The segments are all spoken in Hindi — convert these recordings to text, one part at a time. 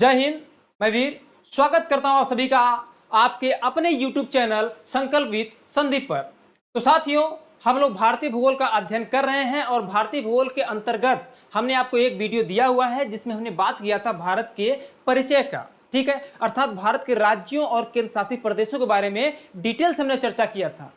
जय हिंद। मैं वीर स्वागत करता हूं आप सभी का आपके अपने YouTube चैनल संकल्प विद संदीप पर। तो साथियों, हम लोग भारतीय भूगोल का अध्ययन कर रहे हैं और भारतीय भूगोल के अंतर्गत हमने आपको एक वीडियो दिया हुआ है जिसमें हमने बात किया था भारत के परिचय का। ठीक है, अर्थात भारत के राज्यों और केंद्र शासित प्रदेशों के बारे में डिटेल से हमने चर्चा किया था।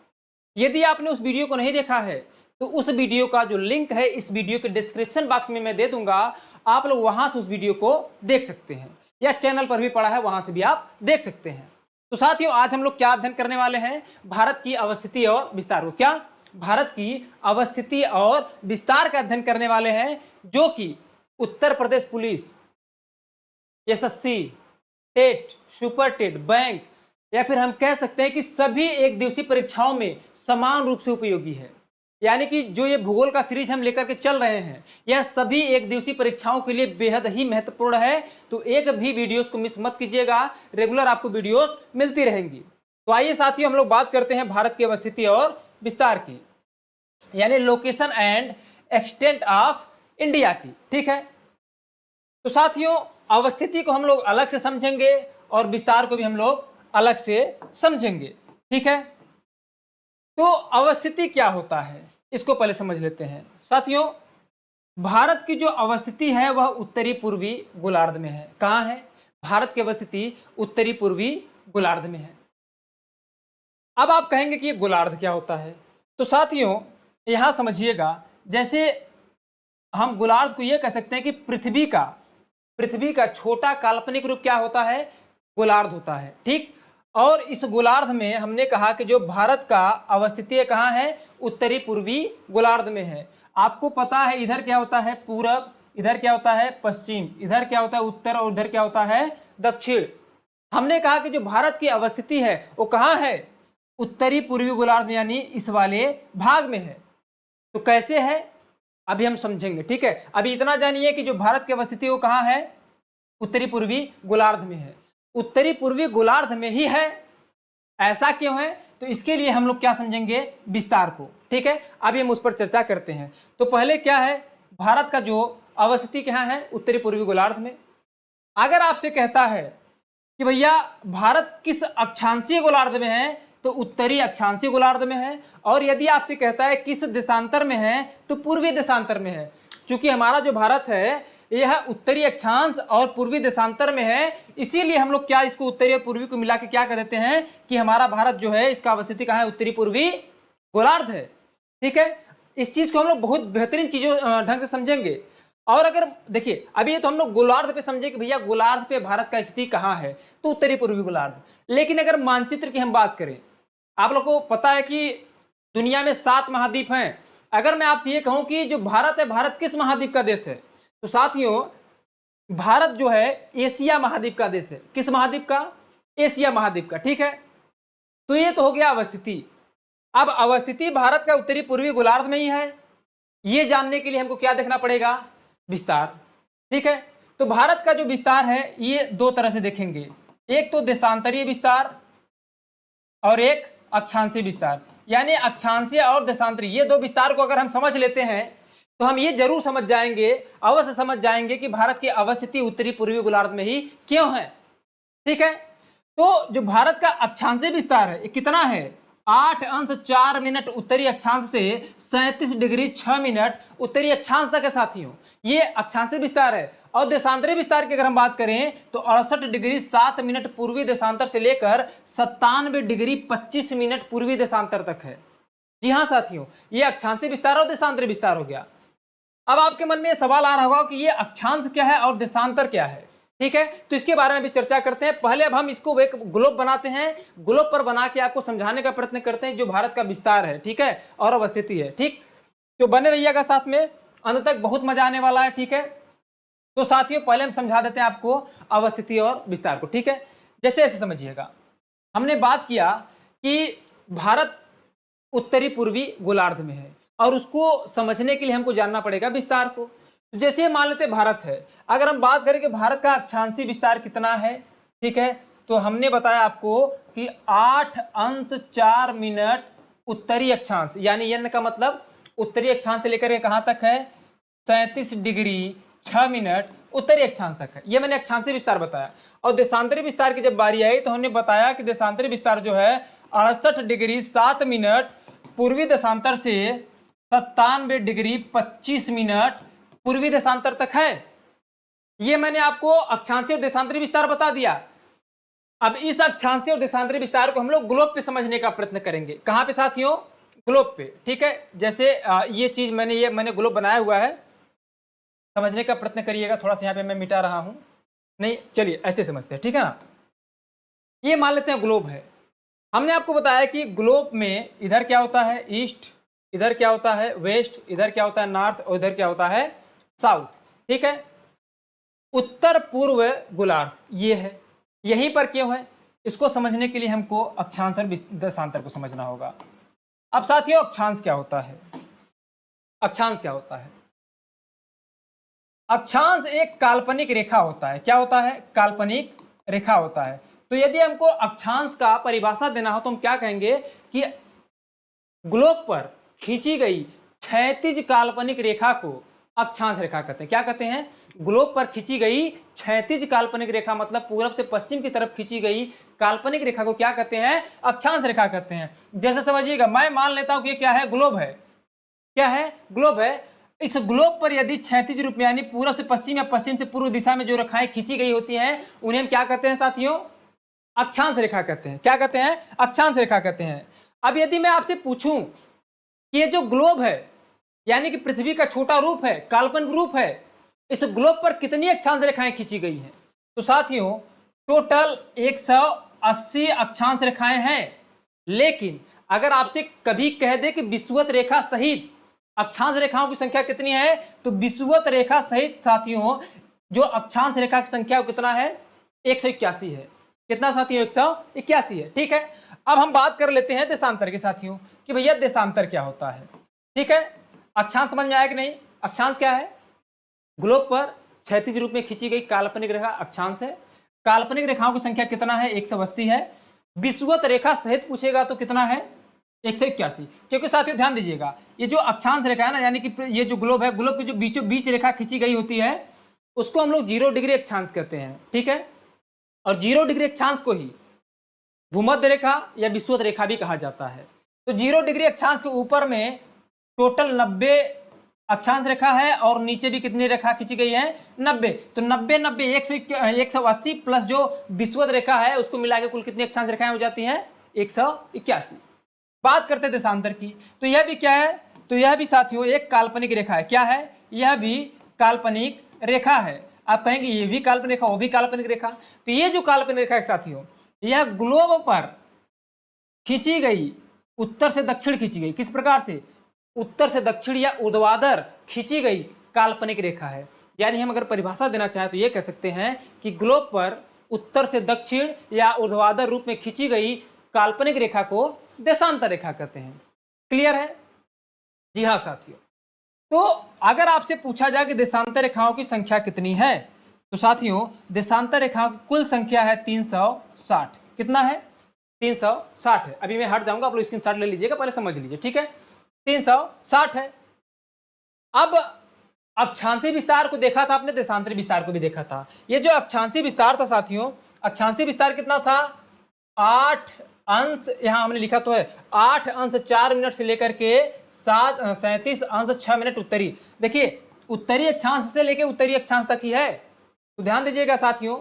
यदि आपने उस वीडियो को नहीं देखा है तो उस वीडियो का जो लिंक है इस वीडियो के डिस्क्रिप्शन बॉक्स में मैं दे दूंगा, आप लोग वहां से उस वीडियो को देख सकते हैं, या चैनल पर भी पड़ा है वहां से भी आप देख सकते हैं। तो साथियों, आज हम लोग क्या अध्ययन करने वाले हैं? भारत की अवस्थिति और विस्तार को। क्या? भारत की अवस्थिति और विस्तार का अध्ययन करने वाले हैं, जो कि Uttar Pradesh police, SSC, TET, super TET, bank, या फिर हम कह सकते हैं कि सभी एक दिवसीय परीक्षाओं में समान रूप से उपयोगी है। यानी कि जो ये भूगोल का सीरीज हम लेकर के चल रहे हैं, यह सभी एक दिवसीय परीक्षाओं के लिए बेहद ही महत्वपूर्ण है। तो एक भी वीडियोस को मिस मत कीजिएगा, रेगुलर आपको वीडियोस मिलती रहेंगी। तो आइए साथियों, हम लोग बात करते हैं भारत की अवस्थिति और विस्तार की, यानी location and extent of India की। ठीक है, तो साथियों, अवस्थिति को हम लोग अलग से समझेंगे और विस्तार को भी हम लोग अलग से समझेंगे। ठीक है, तो अवस्थिति क्या होता है इसको पहले समझ लेते हैं। साथियों, भारत की जो अवस्थिति है वह उत्तरी पूर्वी गोलार्ध में है। कहां है? भारत की अवस्थिति उत्तरी पूर्वी गोलार्ध में है। अब आप कहेंगे कि ये गोलार्ध क्या होता है? तो साथियों, यहां समझिएगा, जैसे हम गोलार्ध को यह कह सकते हैं कि पृथ्वी का छोटा काल्पनिक रूप क्या होता है? गोलार्ध होता है। ठीक, और इस गोलार्ध में हमने कहा कि जो भारत का अवस्थिति कहाँ है? उत्तरी पूर्वी गोलार्ध में है। आपको पता है इधर क्या होता है? पूरब, इधर क्या होता है? पश्चिम, इधर क्या होता है? उत्तर, और इधर क्या होता है? दक्षिण। हमने कहा कि जो भारत की अवस्थिति है वो कहाँ है? उत्तरी पूर्वी गोलार्ध, यानी इस वाले भाग में है। तो कैसे है अभी हम समझेंगे। ठीक है, अभी इतना जानिए कि जो भारत की अवस्थिति वो कहाँ है? उत्तरी पूर्वी गोलार्ध में है। उत्तरी पूर्वी गोलार्ध में ही है। ऐसा क्यों है? तो इसके लिए हम लोग क्या समझेंगे? विस्तार को। ठीक है, अभी हम उस पर चर्चा करते हैं। तो पहले क्या है? भारत का जो अवस्थिति कहाँ है? उत्तरी पूर्वी गोलार्ध में। अगर आपसे कहता है कि भैया भारत किस अक्षांशीय गोलार्ध में है, तो उत्तरी अक्षांशीय गोलार्ध में है। और यदि आपसे कहता है किस देशांतर में है, तो पूर्वी देशांतर में है। चूंकि हमारा जो भारत है यह उत्तरी अक्षांश और पूर्वी देशांतर में है, इसीलिए हम लोग क्या इसको उत्तरी और पूर्वी को मिला के क्या कह देते हैं कि हमारा भारत जो है इसका अवस्थिति कहाँ है? उत्तरी पूर्वी गोलार्ध है। ठीक है, इस चीज को हम लोग बहुत बेहतरीन चीजों ढंग से समझेंगे। और अगर देखिए, अभी तो हम लोग गोलार्ध पे समझे कि भैया गोलार्ध पे भारत का स्थिति कहाँ है, तो उत्तरी पूर्वी गोलार्ध। लेकिन अगर मानचित्र की हम बात करें, आप लोग को पता है कि दुनिया में 7 महाद्वीप हैं। अगर मैं आपसे ये कहूं कि जो भारत है, भारत किस महाद्वीप का देश है, तो साथियों भारत जो है एशिया महाद्वीप का देश है। किस महाद्वीप का? एशिया महाद्वीप का। ठीक है, तो ये तो हो गया अवस्थिति। अब अवस्थिति भारत का उत्तरी पूर्वी गोलार्ध में ही है, ये जानने के लिए हमको क्या देखना पड़ेगा? विस्तार। ठीक है, तो भारत का जो विस्तार है ये दो तरह से देखेंगे, एक तो देशांतरीय विस्तार और एक अक्षांशीय विस्तार। यानी अक्षांशीय और देशांतरीय, ये दो विस्तार को अगर हम समझ लेते हैं तो हम ये जरूर समझ जाएंगे, अवश्य समझ जाएंगे कि भारत की अवस्थिति उत्तरी पूर्वी गोलार्ध में ही क्यों है। ठीक है, तो जो भारत का अक्षांशीय विस्तार है ये कितना है? 8 अंश 4 मिनट उत्तरी अक्षांश से 37 डिग्री 6 मिनट उत्तरी अक्षांश तक है साथियों, ये अक्षांशीय विस्तार है। और देशांतरीय विस्तार की अगर हम बात करें तो 68 डिग्री 7 मिनट पूर्वी देशांतर से लेकर 97 डिग्री 25 मिनट पूर्वी देशांतर तक है। जी हाँ साथियों, ये अक्षांशीय विस्तार और देशांतरीय विस्तार हो गया। अब आपके मन में सवाल आ रहा होगा कि ये अक्षांश क्या है और देशांतर क्या है। ठीक है, तो इसके बारे में भी चर्चा करते हैं। पहले अब हम इसको एक ग्लोब बनाते हैं, ग्लोब पर बना के आपको समझाने का प्रयत्न करते हैं जो भारत का विस्तार है। ठीक है, और अवस्थिति है। ठीक, तो बने रहिएगा साथ में, अंत तक बहुत मजा आने वाला है। ठीक है, तो साथियों पहले हम समझा देते हैं आपको अवस्थिति और विस्तार को। ठीक है, जैसे ऐसे समझिएगा, हमने बात किया कि भारत उत्तरी पूर्वी गोलार्ध में है और उसको समझने के लिए हमको जानना पड़ेगा विस्तार को। तो जैसे मान लेते भारत है, अगर हम बात करें कि भारत का अक्षांशीय विस्तार कितना है, ठीक है, तो हमने बताया आपको कि 8 अंश 4 मिनट उत्तरी अक्षांश, यानी n का मतलब उत्तरी अक्षांश से लेकर के कहां तक है? 37 डिग्री 6 मिनट उत्तरी अक्षांश तक है। ये मैंने अक्षांशीय विस्तार बताया। और देशांतरी विस्तार की जब बारी आई तो हमने बताया कि देशांतरी विस्तार जो है 68 डिग्री 7 मिनट पूर्वी देशांतर से 97 डिग्री 25 मिनट पूर्वी देशांतर तक है। ये मैंने आपको अक्षांशीय और देशांतरी विस्तार बता दिया। अब इस अक्षांशीय और देशांतरी विस्तार को हम लोग ग्लोब पे समझने का प्रयत्न करेंगे। कहां पे साथियों? ग्लोब पे। ठीक है, जैसे ये चीज मैंने ग्लोब बनाया हुआ है, समझने का प्रयत्न करिएगा। थोड़ा सा यहाँ पे मैं मिटा रहा हूं, नहीं चलिए ऐसे समझते हैं, ठीक है ना। ये मान लेते हैं ग्लोब है। हमने आपको बताया कि ग्लोब में इधर क्या होता है ईस्ट, इधर क्या होता है वेस्ट, इधर क्या होता है नॉर्थ और इधर क्या होता है साउथ। ठीक है, उत्तर पूर्व गोलार्ध ये है। यहीं पर क्यों है, इसको समझने के लिए हमको अक्षांश और देशांतर को समझना होगा। अब साथियों अक्षांश क्या होता है? अक्षांश क्या होता है? अक्षांश एक काल्पनिक रेखा होता है। क्या होता है? काल्पनिक रेखा होता है। तो यदि हमको अक्षांश का परिभाषा देना हो तो हम क्या कहेंगे कि ग्लोब पर खींची गई क्षैतिज काल्पनिक रेखा को अक्षांश रेखा कहते हैं। क्या कहते हैं? ग्लोब पर खींची गई क्षैतिज काल्पनिक रेखा, मतलब पूरब से पश्चिम की तरफ खींची गई काल्पनिक रेखा को क्या कहते हैं? अक्षांश रेखा कहते हैं। जैसे समझिएगा, मैं मान लेता हूं कि ये क्या है? ग्लोब है। क्या है? ग्लोब है। इस ग्लोब पर यदि क्षैतिज रूप में यानी पूरब से पश्चिम या पश्चिम से पूर्व दिशा में जो रेखाएं खींची गई होती हैं उन्हें हम क्या कहते हैं साथियों? अक्षांश रेखा कहते हैं। क्या कहते हैं? अक्षांश रेखा कहते हैं। अब यदि मैं आपसे पूछूं कि ये जो ग्लोब है यानी कि पृथ्वी का छोटा रूप है, काल्पनिक रूप है, इस ग्लोब पर कितनी अक्षांश रेखाएं खींची गई हैं? तो साथियों टोटल 180 अक्षांश रेखाएं हैं। लेकिन अगर आपसे कभी कह दे कि विषुवत रेखा सहित अक्षांश रेखाओं की संख्या कितनी है, तो विषुवत रेखा सहित साथियों जो अक्षांश रेखा की संख्या कितना है? 181 है। कितना साथियों? 181 है। ठीक है, अब हम बात कर लेते हैं देशांतर के साथियों कि भैया देशांतर क्या होता है। ठीक है, अक्षांश समझ में आया कि नहीं? अक्षांश क्या है? ग्लोब पर क्षैतिज रूप में खींची गई काल्पनिक रेखा अक्षांश है। काल्पनिक रेखाओं की संख्या कितना है? 180 है। विषुवत रेखा सहित पूछेगा तो कितना है? 181। क्योंकि साथियों ध्यान दीजिएगा, ये जो अक्षांश रेखा है ना, यानी कि ये जो ग्लोब है, ग्लोब की जो बीचों बीच रेखा खींची गई होती है उसको हम लोग 0 डिग्री अक्षांश कहते हैं। ठीक है, और 0 डिग्री अक्षांश को ही भूमध्य रेखा या विषुवत रेखा भी कहा जाता है। तो 0 डिग्री अक्षांश के ऊपर में टोटल 90 अक्षांश रेखा है और नीचे भी कितनी रेखा खींची गई है? 90। तो 90 90 180 प्लस जो विषुवत रेखा है उसको मिला के कुल कितनी अक्षांश रेखाएं हो जाती हैं? 181। बात करते हैं देशांतर की, तो यह भी क्या है? तो यह भी साथियों एक काल्पनिक रेखा है। क्या है? यह भी काल्पनिक रेखा है। आप कहेंगे ये भी काल्पनिक रेखा, वो भी काल्पनिक रेखा। तो ये जो काल्पनिक रेखा है साथियों, यह ग्लोब पर खींची गई, उत्तर से दक्षिण खींची गई। किस प्रकार से? उत्तर से दक्षिण या ऊर्ध्वाधर खींची गई काल्पनिक रेखा है। यानी हम अगर परिभाषा देना चाहें तो ये कह सकते हैं कि ग्लोब पर उत्तर से दक्षिण या ऊर्ध्वाधर रूप में खींची गई काल्पनिक रेखा को देशांतर रेखा कहते हैं। क्लियर है? जी हाँ साथियों। तो अगर आपसे पूछा जाए कि देशांतर रेखाओं की संख्या कितनी है, तो साथियों देशांतर रेखाओं की कुल संख्या है 360। कितना है? 360 है। अभी मैं हट जाऊंगा, आप लोग स्क्रीनशॉट ले लीजिएगा, पहले समझ लीजिए। ठीक है, 360 है। अब अक्षांशीय विस्तार को देखा था आपने, देशांतरी विस्तार को भी देखा था। ये जो अक्षांशीय विस्तार था साथियों, अक्षांशीय विस्तार कितना था? 8 अंश, यहां हमने लिखा तो है 8 अंश 4 मिनट से लेकर के 37 अंश 6 मिनट उत्तरी। देखिए उत्तरी अक्षांश से लेकर उत्तरी अक्षांश तक ही है। तो ध्यान दीजिएगा साथियों,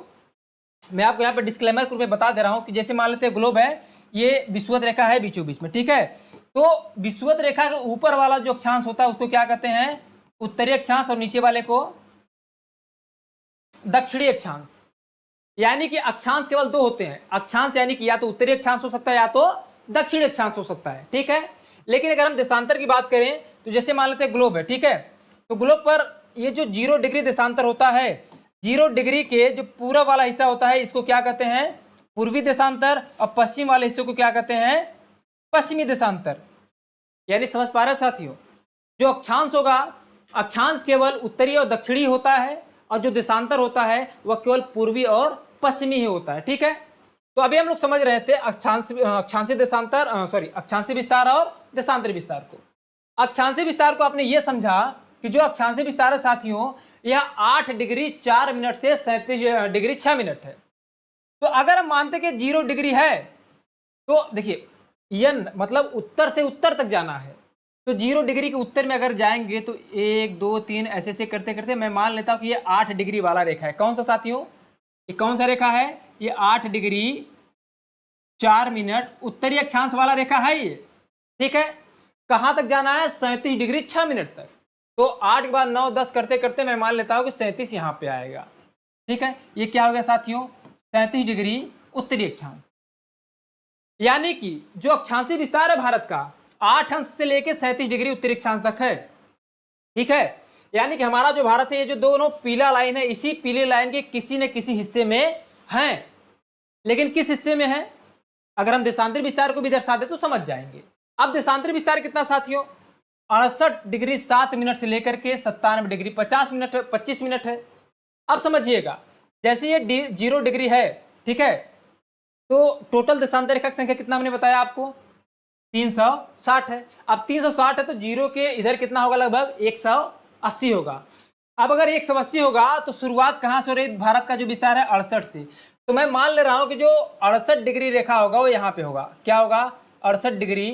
मैं आपको यहाँ पर डिस्क्लेमर के रूप में बता दे रहा हूं कि जैसे मान लेते हैं ग्लोब है, ये विषुवत रेखा है बीचों बीच में। ठीक है, तो विषुवत रेखा के ऊपर वाला जो अक्षांश होता है उसको क्या कहते हैं? उत्तरी अक्षांश, और नीचे वाले को दक्षिणी अक्षांश। यानी कि अक्षांश केवल दो होते हैं। अक्षांश यानी कि या तो उत्तरी अक्षांश हो सकता है या तो दक्षिणी अक्षांश हो सकता है। ठीक है, लेकिन अगर हम देशांतर की बात करें तो जैसे मान लेते हैं ग्लोब है। ठीक है, तो ग्लोब पर ये जो 0 डिग्री देशांतर होता है, 0 डिग्री के जो पूरा वाला हिस्सा होता है इसको क्या कहते हैं? पूर्वी देशांतर, और पश्चिम वाले हिस्से को क्या कहते हैं? पश्चिमी देशांतर। यानी समझ पा रहे साथियों, जो अक्षांश होगा, अक्षांश केवल उत्तरी और दक्षिणी होता है, और जो देशांतर होता है वह केवल पूर्वी और पश्चिमी ही होता है। ठीक है, तो अभी हम लोग समझ रहे थे अक्षांशीय देशांतर, अक्षांशीय विस्तार और देशांतरी विस्तार को। अक्षांशीय विस्तार को आपने ये समझा कि जो अक्षांशीय विस्तार है साथियों, यह 8 डिग्री 4 मिनट से 37 डिग्री 6 मिनट है। तो अगर हम मानते कि 0 डिग्री है, तो देखिए यह मतलब उत्तर से उत्तर तक जाना है, तो 0 डिग्री के उत्तर में अगर जाएंगे तो 1 2 3 ऐसे ऐसे करते करते मैं मान लेता हूं कि ये 8 डिग्री वाला रेखा है। कौन सा साथियों, ये कौन सा रेखा है, ये 8 डिग्री 4 मिनट उत्तरी अक्षांश वाला रेखा है ये, ठीक है। कहां तक जाना है, 37 डिग्री 6 मिनट तक। तो 8 के बाद 9 10 करते करते मैं मान लेता हूं कि 37 यहां पे आएगा, ठीक है। ये क्या हो गया साथियों, 37 डिग्री उत्तरी अक्षांश। यानी कि जो अक्षांशीय विस्तार है भारत का 8 अंश से लेकर 37 डिग्री उत्तरी अक्षांश तक है, ठीक है। यानी कि हमारा जो भारत है, ये जो दोनों पीला लाइन है, इसी पीले लाइन के किसी न किसी हिस्से में है। लेकिन किस हिस्से में है, अगर हम देशांतरी विस्तार को भी दर्शा दे तो समझ जाएंगे। अब देशांतरी विस्तार कितना साथियों, 68 डिग्री 7 मिनट से लेकर के 97 डिग्री 25 मिनट है। अब समझिएगा, जैसे ये 0 डिग्री है, ठीक है, तो टोटल देशांतर रेखा की संख्या कितना हमने बताया आपको, 360 है। अब 360 है तो 0 के इधर कितना होगा, लगभग 180 होगा। अब अगर 180 होगा तो शुरुआत कहां से हो रही, भारत का जो विस्तार है 68 से। तो मैं मान ले रहा हूं कि जो 68 डिग्री रेखा होगा वो यहां पे होगा। क्या होगा, 68 डिग्री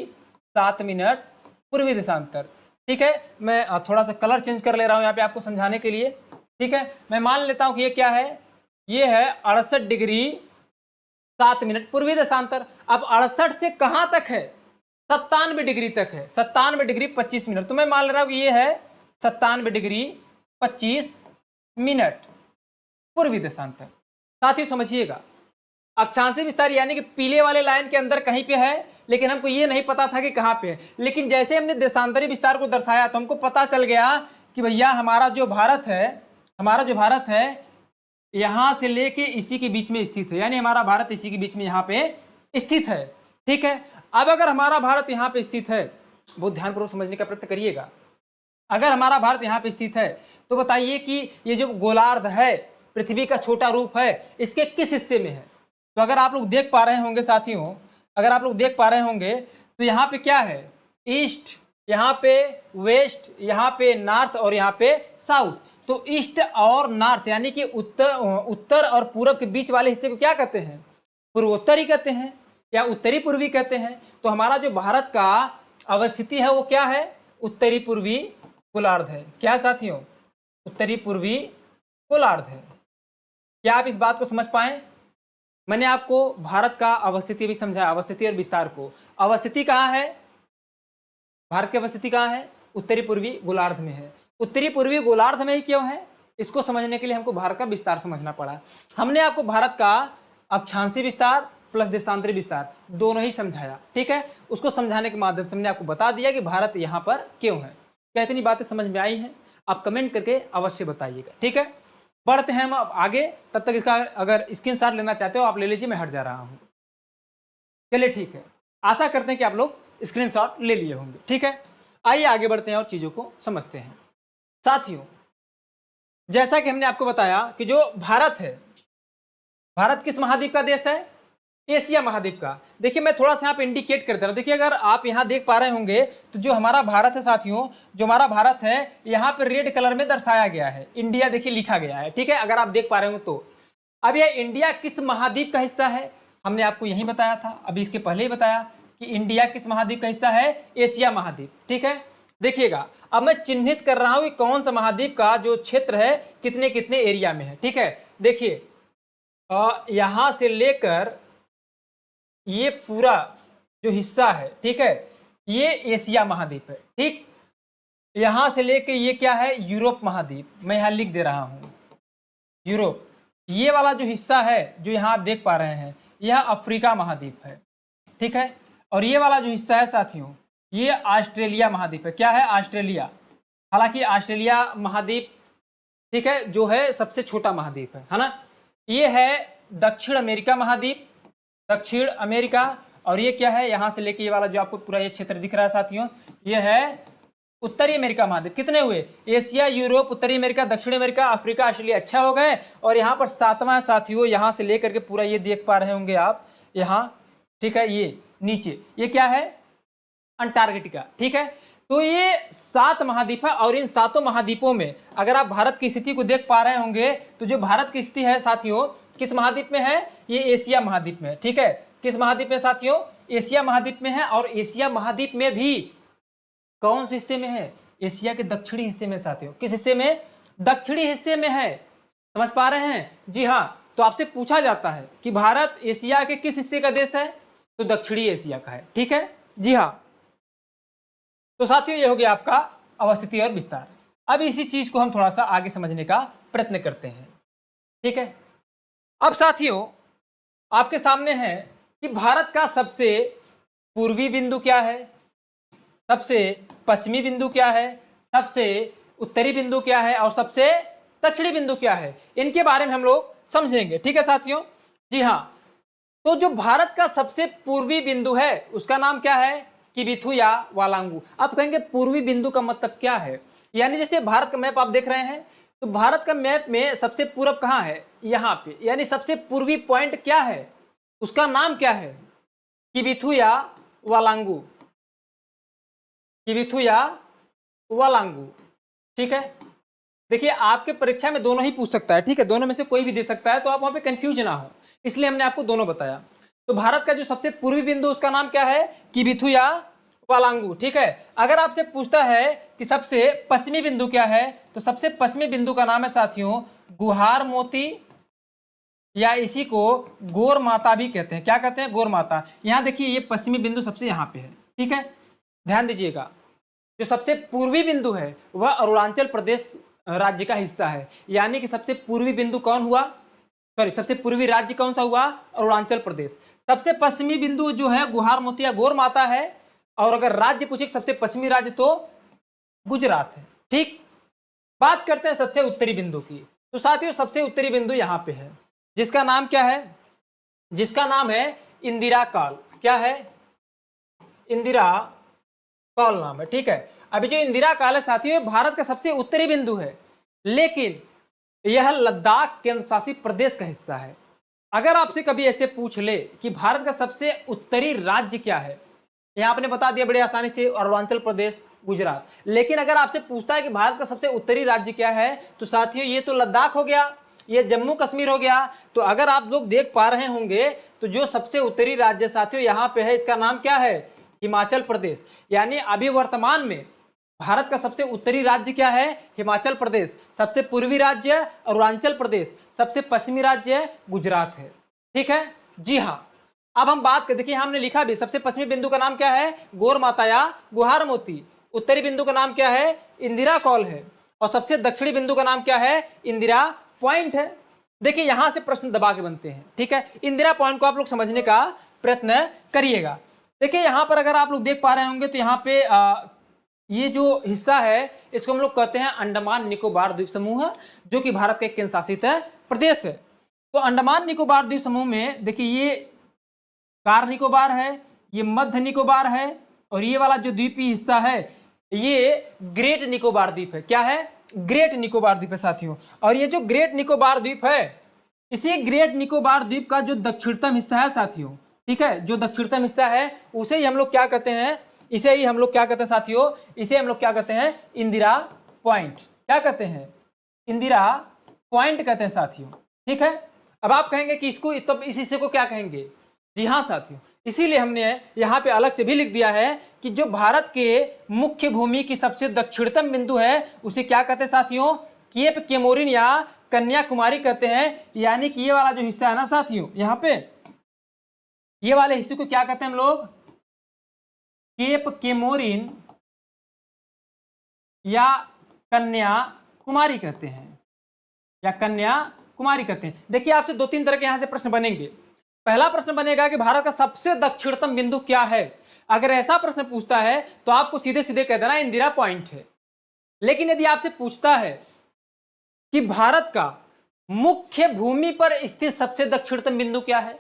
7 मिनट पूर्वी देशांतर, ठीक है। मैं थोड़ा सा कलर चेंज कर ले रहा हूं यहाँ पे आपको समझाने के लिए, ठीक है। मैं मान लेता हूं कि ये क्या है, ये है 68 डिग्री 7 मिनट पूर्वी देशांतर। अब 68 से कहां तक है, 97 डिग्री तक है, 97 डिग्री 25 मिनट। तो मैं मान ले रहा हूं कि ये है 97 डिग्री 25 मिनट पूर्वी देशांतर। साथ ही समझिएगा, अक्षांशीय विस्तार यानी कि पीले वाले लाइन के अंदर कहीं पे है, लेकिन हमको ये नहीं पता था कि कहां पे है। लेकिन जैसे हमने देशांतरी विस्तार को दर्शाया तो हमको पता चल गया कि भैया हमारा जो भारत है यहां से लेके इसी के बीच में स्थित है। यानी हमारा भारत इसी के बीच में यहां पे स्थित है, ठीक है। अब अगर हमारा भारत यहां पे स्थित है, बहुत ध्यानपूर्वक समझने का प्रयत्न करिएगा, अगर हमारा भारत यहां पे स्थित है तो बताइए कि ये जो गोलार्ध है, पृथ्वी का छोटा रूप है, इसके किस हिस्से में है। तो अगर आप लोग देख पा रहे होंगे साथियों, अगर आप लोग देख पा रहे होंगे तो यहाँ पे क्या है, ईस्ट, यहाँ पे वेस्ट, यहाँ पे नॉर्थ और यहाँ पे साउथ। तो ईस्ट और नॉर्थ यानी कि उत्तर और पूरब के बीच वाले हिस्से को क्या कहते हैं, पूर्वोत्तरी कहते हैं या उत्तरी पूर्वी कहते हैं। तो हमारा जो भारत का अवस्थिति है वो क्या है, उत्तरी पूर्वी गोलार्ध है। क्या साथियों, उत्तरी पूर्वी गोलार्ध है। क्या आप इस बात को समझ पाए, मैंने आपको भारत का अवस्थिति भी समझाया, अवस्थिति और विस्तार को। अवस्थिति कहाँ है, भारत की अवस्थिति कहाँ है, उत्तरी पूर्वी गोलार्ध में है। उत्तरी पूर्वी गोलार्ध में ही क्यों है, इसको समझने के लिए हमको भारत का विस्तार समझना पड़ा। हमने आपको भारत का अक्षांशीय विस्तार प्लस देशांतरी विस्तार दोनों ही समझाया, ठीक है। उसको समझाने के माध्यम से हमने आपको बता दिया कि भारत यहाँ पर क्यों है। क्या इतनी बातें समझ में आई हैं, आप कमेंट करके अवश्य बताइएगा, ठीक है। बढ़ते हैं हम अब आगे, तब तक इसका अगर स्क्रीनशॉट लेना चाहते हो आप ले लीजिए, मैं हट जा रहा हूँ। चलिए ठीक है, आशा करते हैं कि आप लोग स्क्रीनशॉट ले लिए होंगे, ठीक है। आइए आगे बढ़ते हैं और चीज़ों को समझते हैं। साथियों, जैसा कि हमने आपको बताया कि जो भारत है, भारत किस महाद्वीप का देश है, एशिया महाद्वीप का। देखिए मैं थोड़ा सा यहाँ पे इंडिकेट करता हूँ। देखिए अगर आप यहाँ देख पा रहे होंगे तो जो हमारा भारत है साथियों, जो हमारा भारत है यहाँ पे रेड कलर में दर्शाया गया है, इंडिया देखिए लिखा गया है, ठीक है, अगर आप देख पा रहे हो तो। अब यह इंडिया किस महाद्वीप का हिस्सा है, हमने आपको यही बताया था, अभी इसके पहले ही बताया कि इंडिया किस महाद्वीप का हिस्सा है, एशिया महाद्वीप, ठीक है। देखिएगा अब मैं चिन्हित कर रहा हूं कि कौन सा महाद्वीप का जो क्षेत्र है कितने कितने एरिया में है, ठीक है। देखिए यहां से लेकर ये पूरा जो हिस्सा है, ठीक है, ये एशिया महाद्वीप है, ठीक। यहां से लेकर ये क्या है, यूरोप महाद्वीप, मैं यहां लिख दे रहा हूं यूरोप। ये वाला जो हिस्सा है जो यहां आप देख पा रहे हैं यह अफ्रीका महाद्वीप है, ठीक है। और ये वाला जो हिस्सा है साथियों ये ऑस्ट्रेलिया महाद्वीप है। क्या है, ऑस्ट्रेलिया। हालांकि ऑस्ट्रेलिया महाद्वीप, ठीक है, जो है सबसे छोटा महाद्वीप है ना। ये है दक्षिण अमेरिका महाद्वीप, दक्षिण अमेरिका। और ये क्या है, यहां से लेके ये वाला जो आपको पूरा ये क्षेत्र दिख रहा है साथियों, ये है उत्तरी अमेरिका महाद्वीप। कितने हुए, एशिया, यूरोप, उत्तरी अमेरिका, दक्षिण अमेरिका, अफ्रीका, ऑस्ट्रेलिया, अच्छा हो गए। और यहाँ पर सातवां साथियों, यहाँ से लेकर के पूरा ये देख पा रहे होंगे आप यहाँ, ठीक है, ये नीचे ये क्या है, अंटार्कटिका, ठीक है। तो ये 7 महाद्वीप है और इन 7 महाद्वीपों में अगर आप भारत की स्थिति को देख पा रहे होंगे तो जो भारत की स्थिति है साथियों किस महाद्वीप में है, ये एशिया महाद्वीप में। ठीक है, किस महाद्वीप में साथियों, एशिया महाद्वीप में है। और एशिया महाद्वीप में भी कौन से हिस्से में है, एशिया के दक्षिणी हिस्से में साथियों। किस हिस्से में, दक्षिणी हिस्से में है। समझ पा रहे हैं, जी हाँ। तो आपसे पूछा जाता है कि भारत एशिया के किस हिस्से का देश है, तो दक्षिणी एशिया का है। ठीक है, जी हाँ। तो साथियों ये हो गया आपका अवस्थिति और विस्तार। अब इसी चीज को हम थोड़ा सा आगे समझने का प्रयत्न करते हैं। ठीक है, अब साथियों आपके सामने है कि भारत का सबसे पूर्वी बिंदु क्या है, सबसे पश्चिमी बिंदु क्या है, सबसे उत्तरी बिंदु क्या है और सबसे दक्षिणी बिंदु क्या है, इनके बारे में हम लोग समझेंगे। ठीक है साथियों, जी हाँ। तो जो भारत का सबसे पूर्वी बिंदु है उसका नाम क्या है, किबिथु या वालांगू। आप कहेंगे पूर्वी बिंदु का मतलब क्या है, यानी जैसे भारत का मैप आप देख रहे हैं तो भारत का मैप में सबसे पूरब कहाँ है, यहाँ पे, यानी सबसे पूर्वी पॉइंट क्या है, उसका नाम क्या है, किबिथु या वालांगू, किबिथु या वालांगू। ठीक है, देखिए आपके परीक्षा में दोनों ही पूछ सकता है। ठीक है, दोनों में से कोई भी दे सकता है, तो आप वहां पे कंफ्यूज ना हो, इसलिए हमने आपको दोनों बताया। तो भारत का जो सबसे पूर्वी बिंदु उसका नाम क्या है, किबिथु या वालांगू। ठीक है, अगर आपसे पूछता है कि सबसे पश्चिमी बिंदु क्या है, तो सबसे पश्चिमी बिंदु का नाम है साथियों गुहार मोती, या इसी को गोर माता भी कहते हैं। क्या कहते हैं, गोर माता। यहां देखिए ये पश्चिमी बिंदु सबसे यहाँ पे है। ठीक है, ध्यान दीजिएगा, जो सबसे पूर्वी बिंदु है वह अरुणाचल प्रदेश राज्य का हिस्सा है, यानी कि सबसे पूर्वी बिंदु कौन हुआ, सॉरी सबसे पूर्वी राज्य कौन सा हुआ, अरुणाचल प्रदेश। सबसे पश्चिमी बिंदु जो है गुहार मोती या गोर माता है, और अगर राज्य पूछे सबसे पश्चिमी राज्य तो गुजरात है। ठीक, बात करते हैं सबसे उत्तरी बिंदु की। तो साथियों सबसे उत्तरी बिंदु यहाँ पे है, जिसका नाम क्या है, जिसका नाम है इंदिरा कॉल। क्या है, इंदिरा कॉल नाम है। ठीक है, अभी जो इंदिरा कॉल है साथियों भारत का सबसे उत्तरी बिंदु है, लेकिन यह लद्दाख केंद्र शासित प्रदेश का हिस्सा है। अगर आपसे कभी ऐसे पूछ ले कि भारत का सबसे उत्तरी राज्य क्या है, यहां आपने बता दिया बड़े आसानी से, अरुणाचल प्रदेश, गुजरात। लेकिन अगर आपसे पूछता है कि भारत का सबसे उत्तरी राज्य क्या है, तो साथियों ये तो लद्दाख हो गया, ये जम्मू कश्मीर हो गया। तो अगर आप लोग देख पा रहे होंगे तो जो सबसे उत्तरी राज्य साथियों यहाँ पे है, इसका नाम क्या है, हिमाचल प्रदेश। यानी अभी वर्तमान में भारत का सबसे उत्तरी राज्य क्या है, हिमाचल प्रदेश। सबसे पूर्वी राज्य अरुणाचल प्रदेश, सबसे पश्चिमी राज्य गुजरात है। ठीक है, जी हाँ। अब हम बात कर, देखिए हमने लिखा भी सबसे पश्चिमी बिंदु का नाम क्या है, गोर माता या गुहार मोती। उत्तरी बिंदु का नाम क्या है, इंदिरा कॉल है। और सबसे दक्षिणी बिंदु का नाम क्या है, इंदिरा पॉइंट है। देखिए यहां से प्रश्न दबा के बनते हैं। ठीक है, इंदिरा पॉइंट को आप लोग समझने का प्रयत्न करिएगा। देखिए यहां पर अगर आप लोग देख पा रहे होंगे तो यहाँ पे ये जो हिस्सा है इसको हम लोग कहते हैं अंडमान निकोबार द्वीप समूह, जो कि भारत का एक केंद्र शासित प्रदेश है। तो अंडमान निकोबार द्वीप समूह में देखिए ये कार निकोबार है, ये मध्य निकोबार है, और ये वाला जो द्वीपीय हिस्सा है ये ग्रेट निकोबार द्वीप है। क्या है, ग्रेट निकोबार द्वीप है साथियों। और ये जो ग्रेट निकोबार द्वीप है, इसी ग्रेट निकोबार द्वीप का जो दक्षिणतम हिस्सा है साथियों, ठीक है, जो दक्षिणतम हिस्सा है उसे ही हम लोग क्या कहते हैं, इसे ही हम लोग क्या कहते हैं साथियों, इसे हम लोग क्या कहते हैं, इंदिरा पॉइंट। क्या कहते हैं, इंदिरा पॉइंट कहते हैं साथियों। ठीक है, अब आप कहेंगे कि इसको, तब इस हिस्से को क्या कहेंगे, जी हाँ साथियों, इसीलिए हमने यहाँ पे अलग से भी लिख दिया है कि जो भारत के मुख्य भूमि की सबसे दक्षिणतम बिंदु है उसे क्या कहते हैं साथियों, केप केमोरिन या कन्याकुमारी कहते हैं। यानी कि ये वाला जो हिस्सा है ना साथियों, यहाँ पे ये वाले हिस्से को क्या कहते हैं हम लोग, केप केमोरिन या कन्याकुमारी कहते हैं, या कन्याकुमारी कहते हैं। देखिए आपसे 2-3 तरह के यहां से प्रश्न बनेंगे। पहला प्रश्न बनेगा कि भारत का सबसे दक्षिणतम बिंदु क्या है। अगर ऐसा प्रश्न पूछता है तो आपको सीधे सीधे कह देना इंदिरा पॉइंट है। लेकिन यदि आपसे पूछता है कि भारत का मुख्य भूमि पर स्थित सबसे दक्षिणतम बिंदु क्या है,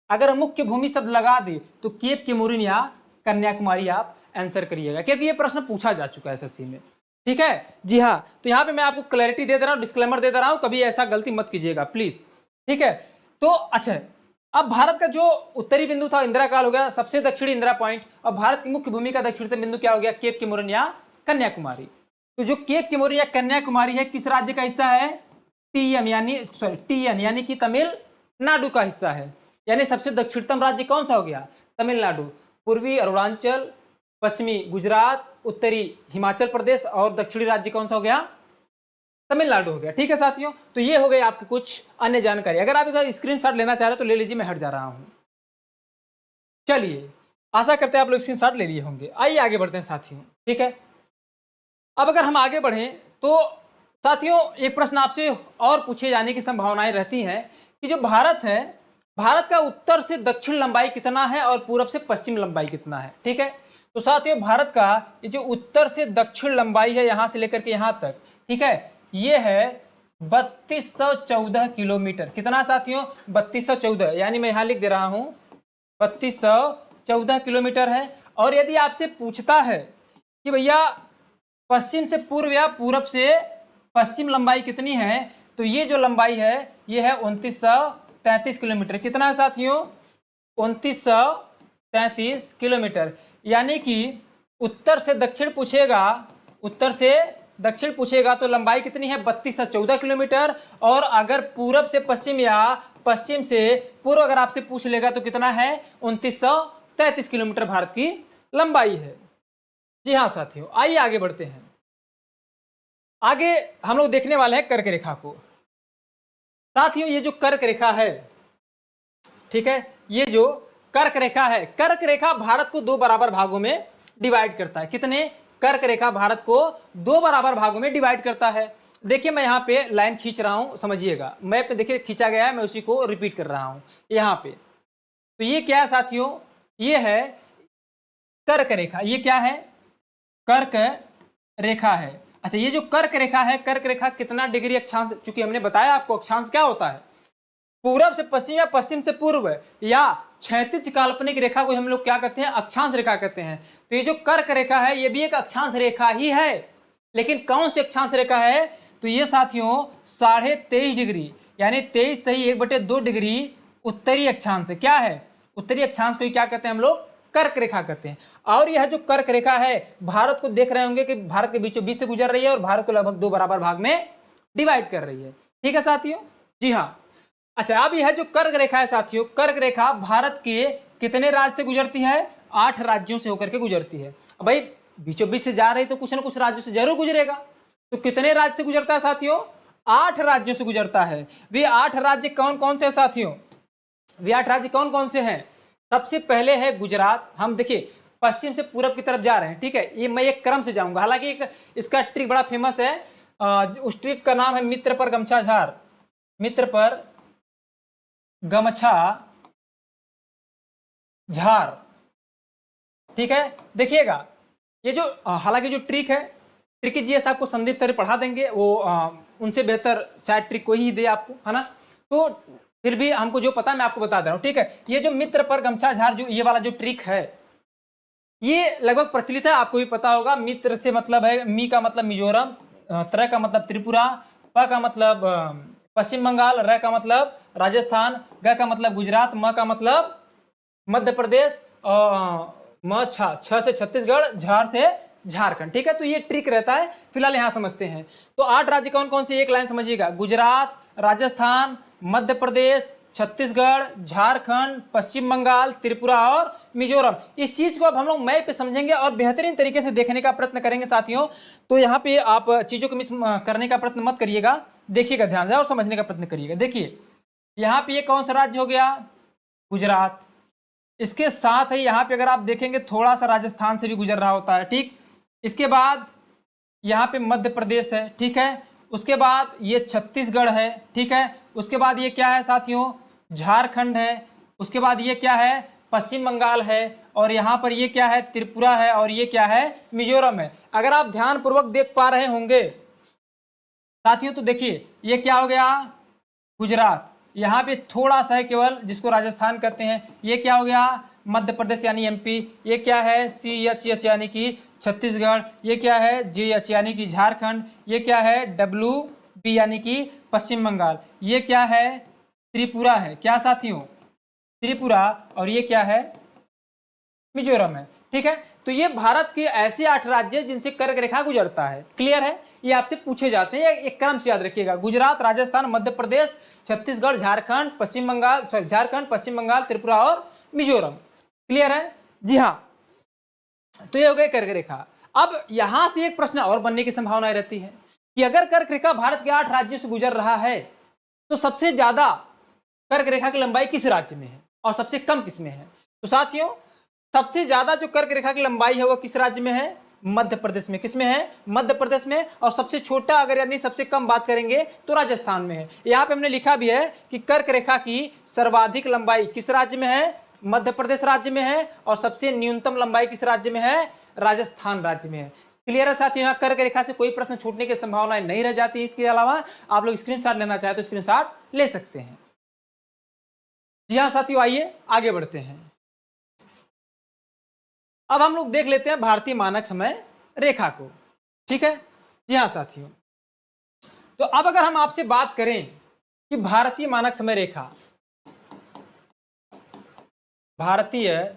अगर मुख्य भूमि शब्द लगा दे तो केप केमोरिन या कन्याकुमारी आप आंसर करिएगा, क्योंकि ये प्रश्न पूछा जा चुका है एसएससी में। ठीक है, जी हाँ। तो यहाँ पे मैं आपको क्लैरिटी दे दे रहा हूँ, डिस्क्लेमर दे दे रहा हूँ, कभी ऐसा गलती मत कीजिएगा प्लीज। ठीक है, तो अच्छा, अब भारत का जो उत्तरी बिंदु था इंदिरा काल हो गया, सबसे दक्षिणी इंदिरा पॉइंट, और भारत की मुख्य भूमि का दक्षिणतम बिंदु क्या हो गया, केप केमोरिन या कन्याकुमारी। तो जो केप केमोरी या कन्याकुमारी है किस राज्य का हिस्सा है? टीएम यानी कि तमिलनाडु का हिस्सा है। यानी सबसे दक्षिणतम राज्य कौन सा हो गया? तमिलनाडु। पूर्वी अरुणाचल, पश्चिमी गुजरात, उत्तरी हिमाचल प्रदेश और दक्षिणी राज्य कौन सा हो गया? तमिलनाडु हो गया। ठीक है साथियों, तो ये हो गए आपके कुछ अन्य जानकारी। अगर आप इसका स्क्रीनशॉट लेना चाह रहे हो तो ले लीजिए, मैं हट जा रहा हूं। चलिए, आशा करते हैं आप लोग स्क्रीनशॉट ले लिए होंगे। आइए आगे बढ़ते हैं साथियों। ठीक है, अब अगर हम आगे बढ़ें तो साथियों एक प्रश्न आपसे और पूछे जाने की संभावनाएं रहती हैं कि जो भारत है, भारत का उत्तर से दक्षिण लंबाई कितना है और पूरब से पश्चिम लंबाई कितना है? ठीक है, तो साथियों भारत का ये जो उत्तर से दक्षिण लंबाई है यहां से लेकर के यहां तक, ठीक है, ये है 3214 किलोमीटर। कितना साथियों? 3214, यानी मैं यहां लिख दे रहा हूं 3214 किलोमीटर है। और यदि आपसे पूछता है कि भैया पश्चिम से पूर्व या पूरब से पश्चिम लंबाई कितनी है, तो ये जो लंबाई है ये है 2933 किलोमीटर। कितना है साथियों? 2933 किलोमीटर। यानी कि उत्तर से दक्षिण पूछेगा, उत्तर से दक्षिण पूछेगा तो लंबाई कितनी है? 3214 किलोमीटर। और अगर पूरब से पश्चिम या पश्चिम से पूर्व अगर आपसे पूछ लेगा तो कितना है? 2933 किलोमीटर भारत की लंबाई है। जी हाँ साथियों, आइए आगे बढ़ते हैं। आगे हम लोग देखने वाले हैं कर्क रेखा को। साथियों ये जो कर्क रेखा है, ठीक है, ये जो कर्क रेखा है, कर्क रेखा भारत को दो बराबर भागों में डिवाइड करता है। कितने? कर्क रेखा भारत को दो बराबर भागों में डिवाइड करता है। देखिए मैं यहाँ पे लाइन खींच रहा हूं, समझिएगा। मैप पे देखिए खींचा गया है, मैं उसी को रिपीट कर रहा हूं यहाँ पे। तो ये क्या है साथियों? ये है कर्क रेखा। ये क्या है? कर्क रेखा है। अच्छा, ये जो कर्क रेखा है, कर्क रेखा कितना डिग्री अक्षांश, चूंकि हमने बताया आपको अक्षांश क्या होता है, पूरब से पश्चिम या पश्चिम से पूर्व या क्षैतिज काल्पनिक रेखा को हम लोग क्या कहते हैं? अक्षांश रेखा कहते हैं। तो ये जो कर्क रेखा है ये भी एक अक्षांश रेखा ही है, लेकिन कौन सी अक्षांश रेखा है? तो ये साथियों 23.5 डिग्री, यानी 23 सही 1/2 डिग्री उत्तरी अक्षांश है। क्या है? उत्तरी अक्षांश को क्या कहते हैं हम लोग? कर्क रेखा कहते हैं। और यह जो कर्क रेखा है भारत को देख रहे होंगे कि भारत के बीचों बीच से गुजर रही है और भारत को लगभग दो बराबर भाग में डिवाइड कर रही है। ठीक है साथियों? जी हाँ। अच्छा, अब यह जो कर्क रेखा है साथियों, कर्क रेखा भारत के कितने राज्य से गुजरती है? 8 राज्यों से होकर के गुजरती है। अब भाई बीचों बीच से जा रही तो कुछ ना कुछ राज्यों से जरूर गुजरेगा। तो कितने राज्य से गुजरता है साथियों? 8 राज्यों से गुजरता है। वे 8 राज्य कौन कौन से हैं साथियों? वे 8 राज्य कौन कौन से हैं? सबसे पहले है गुजरात। हम देखिए पश्चिम से पूरब की तरफ जा रहे हैं, ठीक है, ये मैं एक क्रम से जाऊंगा। हालांकि एक इसका ट्रिक बड़ा फेमस है, उस ट्रिक का नाम है मित्र पर गमछा झार। मित्र पर गमछा झार, ठीक है। देखिएगा ये जो हालांकि जो ट्रिक है, ट्रिक जीएस आपको संदीप सर पढ़ा देंगे, वो उनसे बेहतर शायद ट्रिक कोई ही दे आपको, है ना। तो फिर भी हमको जो पता है मैं आपको बता दे रहा हूं, ठीक है। ये जो मित्र पर गमछा झार, जो ये वाला जो ट्रिक है ये लगभग प्रचलित है, आपको भी पता होगा। मित्र से मतलब है, मी का मतलब मिजोरम, त्र का मतलब त्रिपुरा, प का मतलब पश्चिम बंगाल, र का मतलब राजस्थान, ग का मतलब गुजरात, म का मतलब मध्य प्रदेश, छ से छत्तीसगढ़, झार से झारखंड। ठीक है, तो ये ट्रिक रहता है। फिलहाल यहां समझते हैं। तो 8 राज्य कौन कौन से, एक लाइन समझिएगा। गुजरात, राजस्थान, मध्य प्रदेश, छत्तीसगढ़, झारखंड, पश्चिम बंगाल, त्रिपुरा और मिजोरम। इस चीज को अब हम लोग मैप पे समझेंगे और बेहतरीन तरीके से देखने का प्रयत्न करेंगे साथियों। तो यहाँ पे आप चीजों को मिस करने का प्रयत्न मत करिएगा, देखिएगा ध्यान से और समझने का प्रयत्न करिएगा। देखिए यहाँ पे ये कौन सा राज्य हो गया? गुजरात। इसके साथ ही यहाँ पे अगर आप देखेंगे थोड़ा सा राजस्थान से भी गुजर रहा होता है, ठीक। इसके बाद यहाँ पे मध्य प्रदेश है, ठीक है। उसके बाद ये छत्तीसगढ़ है, ठीक है। उसके बाद ये क्या है साथियों? झारखंड है। उसके बाद ये क्या है? पश्चिम बंगाल है। और यहाँ पर ये क्या है? त्रिपुरा है। और ये क्या है? मिजोरम है। अगर आप ध्यान पूर्वक देख पा रहे होंगे साथियों तो देखिए ये क्या हो गया? गुजरात। यहाँ पे थोड़ा सा है केवल, जिसको राजस्थान कहते हैं। ये क्या हो गया? मध्य प्रदेश यानी एमपी। ये क्या है? CH यानी कि छत्तीसगढ़। ये क्या है? JH यानी कि झारखंड। ये क्या है? WB यानी कि पश्चिम बंगाल। ये क्या है? त्रिपुरा है। क्या साथियों? त्रिपुरा। और ये क्या है? मिजोरम है। ठीक है, तो ये भारत के ऐसे 8 राज्य हैं जिनसे कर्क रेखा गुजरता है। क्लियर है? ये आपसे पूछे जाते हैं, एक क्रम से याद रखिएगा। गुजरात, राजस्थान, मध्य प्रदेश, छत्तीसगढ़, झारखंड, पश्चिम बंगाल, त्रिपुरा और मिजोरम। क्लियर है? जी हाँ, तो ये हो गए कर्क रेखा। अब यहां से एक प्रश्न और बनने की संभावना रहती है कि अगर कर्क रेखा भारत के 8 राज्यों से गुजर रहा है तो सबसे ज्यादा कर्क रेखा की लंबाई किस राज्य में है और सबसे कम किस में है? तो साथियों, सबसे ज्यादा जो कर्क रेखा की लंबाई है वो किस राज्य में है? मध्य प्रदेश में। किस में है? मध्य प्रदेश में। और सबसे छोटा अगर यानी सबसे कम बात करेंगे तो राजस्थान में है। यहाँ पे हमने लिखा भी है कि कर्क रेखा की सर्वाधिक लंबाई किस राज्य में है? मध्य प्रदेश राज्य में है। और सबसे न्यूनतम लंबाई किस राज्य में है? राजस्थान राज्य में है। क्लियर है साथियों? यहाँ कर्क रेखा से कोई प्रश्न छूटने की संभावनाएं नहीं रह जाती। इसके अलावा आप लोग स्क्रीनशॉट लेना चाहे तो स्क्रीनशॉट ले सकते हैं। जी हाँ साथियों, आइए आगे बढ़ते हैं। अब हम लोग देख लेते हैं भारतीय मानक समय रेखा को। ठीक है? जी हाँ साथियों, तो अब अगर हम आपसे बात करें कि भारतीय मानक समय रेखा, भारतीय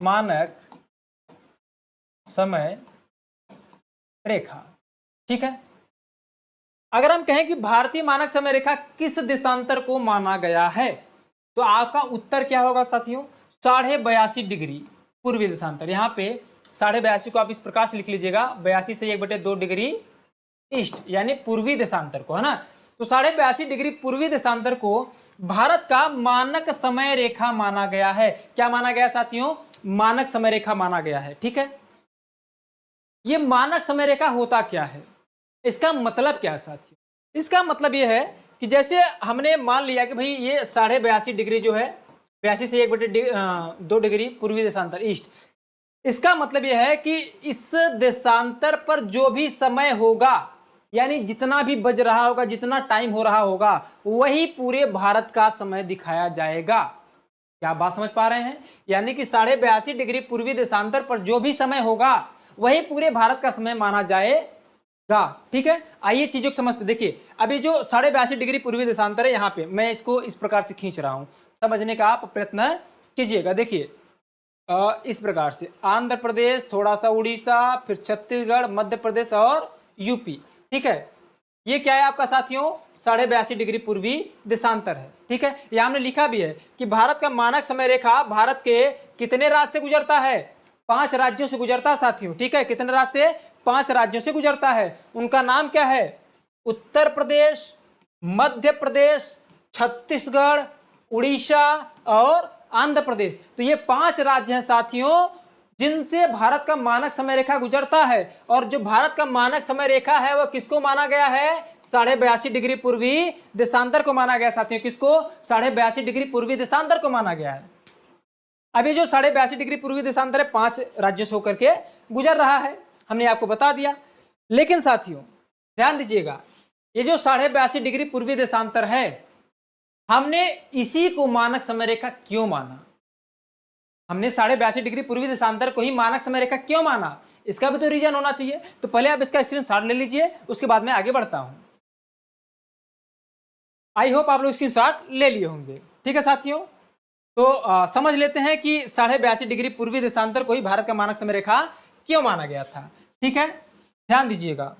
मानक समय रेखा, ठीक है, अगर हम कहें कि भारतीय मानक समय रेखा किस देशांतर को माना गया है तो आपका उत्तर क्या होगा साथियों? 82.5 डिग्री पूर्वी देशांतर। यहाँ पे 82.5 को आप इस प्रकार से लिख लीजिएगा, 82 से 1/2 डिग्री ईस्ट यानी पूर्वी देशांतर को, है ना। तो 82.5 डिग्री पूर्वी देशांतर को भारत का मानक समय रेखा माना गया है। क्या माना गया साथियों? मानक समय रेखा माना गया है। ठीक है, ये मानक समय रेखा होता क्या है, इसका मतलब क्या है साथियों? इसका मतलब यह है कि जैसे हमने मान लिया कि भाई ये 82.5 डिग्री जो है, 82 से 1/2 डिग्री पूर्वी देशांतर ईस्ट, इसका मतलब यह है कि इस देशांतर पर जो भी समय होगा यानी जितना भी बज रहा होगा, जितना टाइम हो रहा होगा, वही पूरे भारत का समय दिखाया जाएगा। क्या बात समझ पा रहे हैं? यानी कि 82.5 डिग्री पूर्वी देशांतर पर जो भी समय होगा वही पूरे भारत का समय माना जाएगा। ठीक है, आइए चीजों को समझते। देखिए, अभी जो 82.5 डिग्री पूर्वी देशांतर है, यहाँ पे मैं इसको इस प्रकार से खींच रहा हूं, समझने का आप प्रयत्न कीजिएगा। देखिए इस प्रकार से आंध्र प्रदेश, थोड़ा सा उड़ीसा, फिर छत्तीसगढ़, मध्य प्रदेश और यूपी। ठीक है, ये क्या है आपका साथियों? 82.5 डिग्री पूर्वी देशांतर है। ठीक है, यहां हमने लिखा भी है कि भारत का मानक समय रेखा भारत के कितने राज्य से गुजरता है? 5 राज्यों से गुजरता है साथियों। ठीक है, कितने राज्य से? 5 राज्यों से गुजरता है। उनका नाम क्या है? उत्तर प्रदेश, मध्य प्रदेश, छत्तीसगढ़, उड़ीसा और आंध्र प्रदेश। तो ये 5 राज्य हैं साथियों जिनसे भारत का मानक समय रेखा गुजरता है। और जो भारत का मानक समय रेखा है वह किसको माना गया है? 82.5 डिग्री पूर्वी देशांतर को माना गया साथियों। किसको? 82.5 डिग्री पूर्वी देशांतर को माना गया है। अभी जो 82.5 डिग्री पूर्वी देशांतर है 5 राज्यों से होकर के गुजर रहा है, हमने आपको बता दिया। लेकिन साथियों ध्यान दीजिएगा, ये जो 82.5 डिग्री पूर्वी देशांतर है, हमने इसी को मानक समय रेखा क्यों माना? हमने 82.5 डिग्री पूर्वी देशांतर को ही मानक समय रेखा क्यों माना? इसका भी तो रीजन होना चाहिए। तो पहले आप इसका स्क्रीनशॉट ले लीजिए, उसके बाद मैं आगे बढ़ता हूं। आई होप आप लोग स्क्रीनशॉट ले लिए होंगे। ठीक है साथियों, तो समझ लेते हैं कि 82.5 डिग्री पूर्वी देशांतर को ही भारत का मानक समय रेखा क्यों माना गया था। ठीक है, ध्यान दीजिएगा।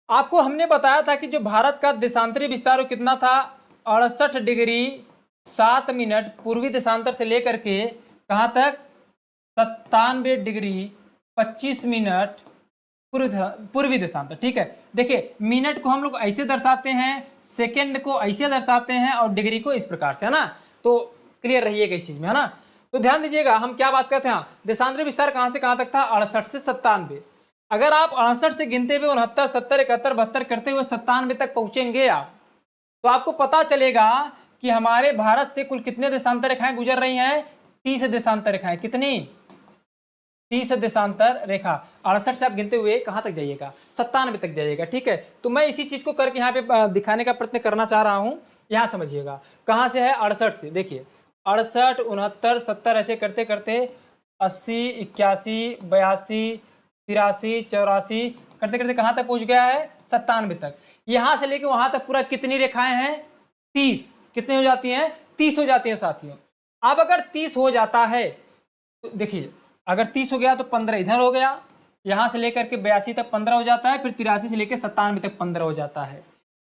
आपको हमने बताया था कि जो भारत का देशांतरी विस्तार वो कितना था? 68 डिग्री 7 मिनट पूर्वी देशांतर से लेकर के कहां तक? 97 डिग्री 25 मिनट पूर्वी देशांतर। ठीक है, देखिए मिनट को हम लोग ऐसे दर्शाते हैं, सेकंड को ऐसे दर्शाते हैं और डिग्री को इस प्रकार से, है ना। तो क्लियर रहिएगा इस चीज में, है ना। तो ध्यान दीजिएगा हम क्या बात करते हैं, देशांतरी विस्तार कहां से कहां तक था? 68 से 97। अगर आप 68 से गिनते हुए 69, 70, 71, 72 करते हुए 97 तक पहुंचेंगे आप, तो आपको पता चलेगा कि हमारे भारत से कुल कितने देशांतर रेखाएं गुजर रही हैं? 30 देशांतर रेखाएं। कितनी? 30 देशांतर रेखा। 68 से आप गिनते हुए कहां तक जाइएगा? 97 तक जाइएगा। ठीक है, तो मैं इसी चीज को करके यहाँ पे दिखाने का प्रयत्न करना चाह रहा हूं। यहां समझिएगा कहां से है? 68 से। देखिए 68, 69, 70 ऐसे करते करते 80, 81, 82, 83, 84 करते करते कहां तक पहुंच गया है? 97 तक। यहां से लेके वहां तक पूरा कितनी रेखाएं हैं? 30। कितनी हो जाती हैं? 30 हो जाती हैं साथियों। अब अगर 30 हो जाता है तो देखिए, अगर 30 हो गया तो 15 इधर हो गया, यहां से लेकर के 82 तक 15 हो जाता है, फिर 83 से लेकर 97 तक 15 हो जाता है।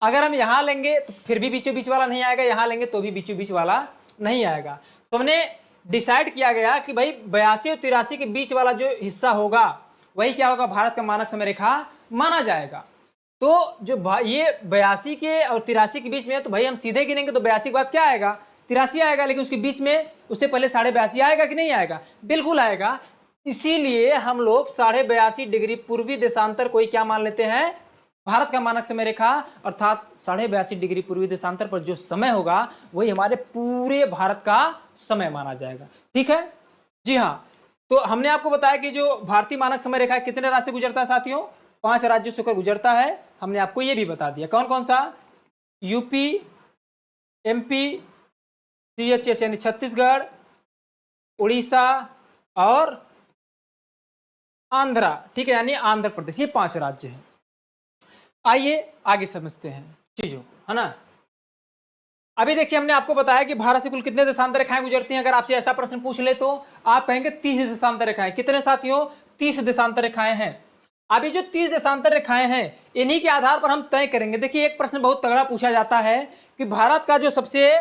अगर हम यहां लेंगे तो फिर भी बीचों बीच वाला नहीं आएगा, यहां लेंगे तो भी बीचों बीच वाला नहीं आएगा। तो हमने डिसाइड किया गया कि भाई 82 और 83 के बीच वाला जो हिस्सा होगा वही क्या होगा, भारत का मानक समय रेखा माना जाएगा। तो जो ये 82 के और 83 के बीच में है, तो भाई हम सीधे गिनेंगे तो 82 के बाद क्या आएगा, 83 आएगा, लेकिन उसके बीच में उससे पहले 82.5 आएगा कि नहीं आएगा, बिल्कुल आएगा। इसीलिए हम लोग 82.5 डिग्री पूर्वी देशांतर को ही क्या मान लेते हैं, भारत का मानक समय रेखा, अर्थात 82.5 डिग्री पूर्वी देशांतर पर जो समय होगा वही हमारे पूरे भारत का समय माना जाएगा। ठीक है जी हाँ। तो हमने आपको बताया कि जो भारतीय मानक समय रेखा कितने राज्य से गुजरता है साथियों, 5 राज्यों से होकर गुजरता है। हमने आपको ये भी बता दिया कौन कौन सा, यूपी, एमपी, सीएचएस यानी छत्तीसगढ़, उड़ीसा और आंध्रा। ठीक है, यानी आंध्र प्रदेश, ये 5 राज्य हैं। आइए आगे समझते हैं चीजों को, है ना। अभी देखिए हमने आपको बताया कि भारत से कुल कितने देशांतर रेखाएं गुजरती हैं। अगर आपसे ऐसा प्रश्न पूछ ले तो आप कहेंगे 30 देशांतर रेखाएं। कितने साथियों, 30 देशांतर रेखाएं हैं। अभी जो 30 देशांतर रेखाएं हैं इन्हीं के आधार पर हम तय करेंगे। देखिए एक प्रश्न बहुत तगड़ा पूछा जाता है कि भारत का जो सबसे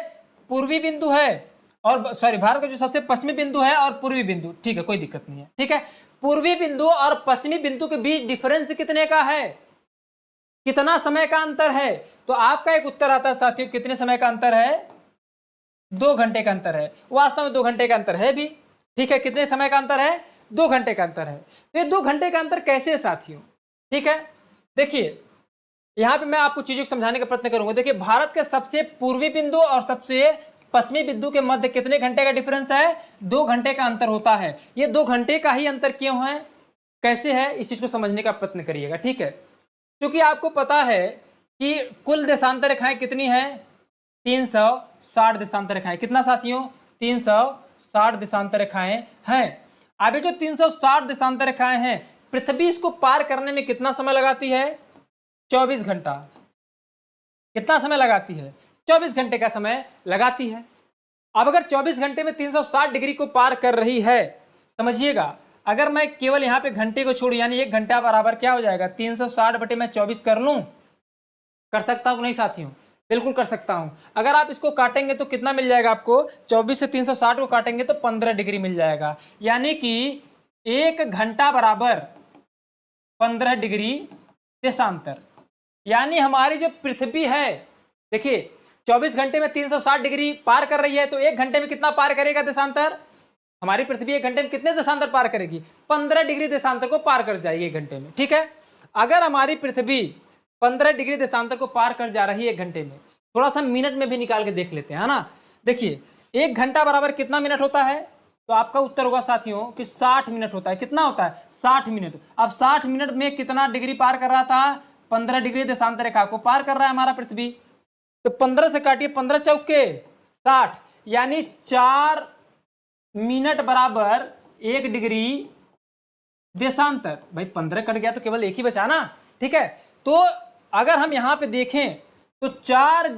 पूर्वी बिंदु है और भारत का जो सबसे पश्चिमी बिंदु है और पूर्वी बिंदु, ठीक है कोई दिक्कत नहीं है, ठीक है, पूर्वी बिंदु और पश्चिमी बिंदु के बीच डिफरेंस कितने का है, कितना समय का अंतर है। तो आपका एक उत्तर आता है साथियों, कितने समय का अंतर है, 2 घंटे का अंतर है। वास्तव में 2 घंटे का अंतर है भी, ठीक है, कितने समय का अंतर है, 2 घंटे का अंतर है। तो ये 2 घंटे का अंतर कैसे है साथियों, ठीक है। देखिए यहां पे मैं आपको चीजों को समझाने का प्रयत्न करूंगा। देखिए भारत के सबसे पूर्वी बिंदु और सबसे पश्चिमी बिंदु के मध्य कितने घंटे का डिफरेंस है, 2 घंटे का अंतर होता है। ये 2 घंटे का ही अंतर क्यों है, कैसे है, इस चीज को समझने का प्रयत्न करिएगा, ठीक है। क्योंकि आपको पता है कि कुल देशांतर रेखाएं कितनी है, 360 देशांतर रेखाएं। कितना साथियों, 360 देशांतर रेखाएं हैं। अभी जो 360 देशांतर रेखाएं हैं, पृथ्वी इसको पार करने में कितना समय लगाती है, 24 घंटा। कितना समय लगाती है, 24 घंटे का समय लगाती है। अब अगर 24 घंटे में 360 डिग्री को पार कर रही है, समझिएगा, अगर मैं केवल यहाँ पे घंटे को छोड़ू यानी 1 घंटा बराबर क्या हो जाएगा, 360 बटे मैं 24 कर लूं, कर सकता हूं नहीं साथियों, बिल्कुल कर सकता हूं। अगर आप इसको काटेंगे तो कितना मिल जाएगा आपको, 24 से 360 को काटेंगे तो 15 डिग्री मिल जाएगा। यानी कि 1 घंटा बराबर 15 डिग्री देशांतर। यानी हमारी जो पृथ्वी है, देखिए 24 घंटे में 360 डिग्री पार कर रही है, तो 1 घंटे में कितना पार करेगा देशांतर, हमारी पृथ्वी 1 घंटे में कितने देशांतर पार करेगी, 15 डिग्री देशांतर को पार कर जाएगी 1 घंटे में, ठीक है। अगर हमारी पृथ्वी 15 डिग्री देशांतर को पार कर जा रही है 1 घंटे में, थोड़ा सा मिनट में भी निकाल के देख लेते हैं, है ना। देखिए 1 घंटा बराबर कितना मिनट होता है, तो आपका उत्तर होगा साथियों कि 60 मिनट होता है। कितना होता है, 60 मिनट। अब 60 मिनट में कितना डिग्री पार कर रहा था, 15 डिग्री देशांतर रेखा को पार कर रहा है हमारा पृथ्वी। तो 15 से काटिए, 15 चौके 60, यानी 4 मिनट बराबर 1 डिग्री देशांतर। भाई 15 कट गया तो केवल 1 ही बचा ना, ठीक है। तो अगर हम यहां पे देखें तो 4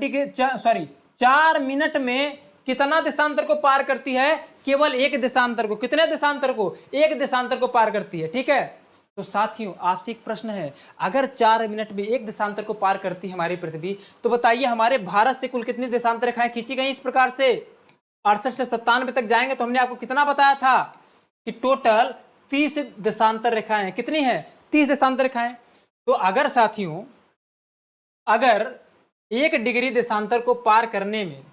मिनट में कितना देशांतर को पार करती है, केवल 1 देशांतर को। कितने देशांतर को, 1 देशांतर को पार करती है, ठीक है। तो साथियों आपसे एक प्रश्न है, अगर 4 मिनट में 1 देशांतर को पार करती है हमारी पृथ्वी, तो बताइए हमारे भारत से कुल कितनी देशांतर रेखाएं खींची गई इस प्रकार से, 68 से 97 तक जाएंगे तो हमने आपको कितना बताया था कि टोटल 30 देशांतर रेखाएं हैं। कितनी है, 30 देशांतर रेखाएं। तो अगर साथियों अगर 1 डिग्री देशांतर को पार करने में,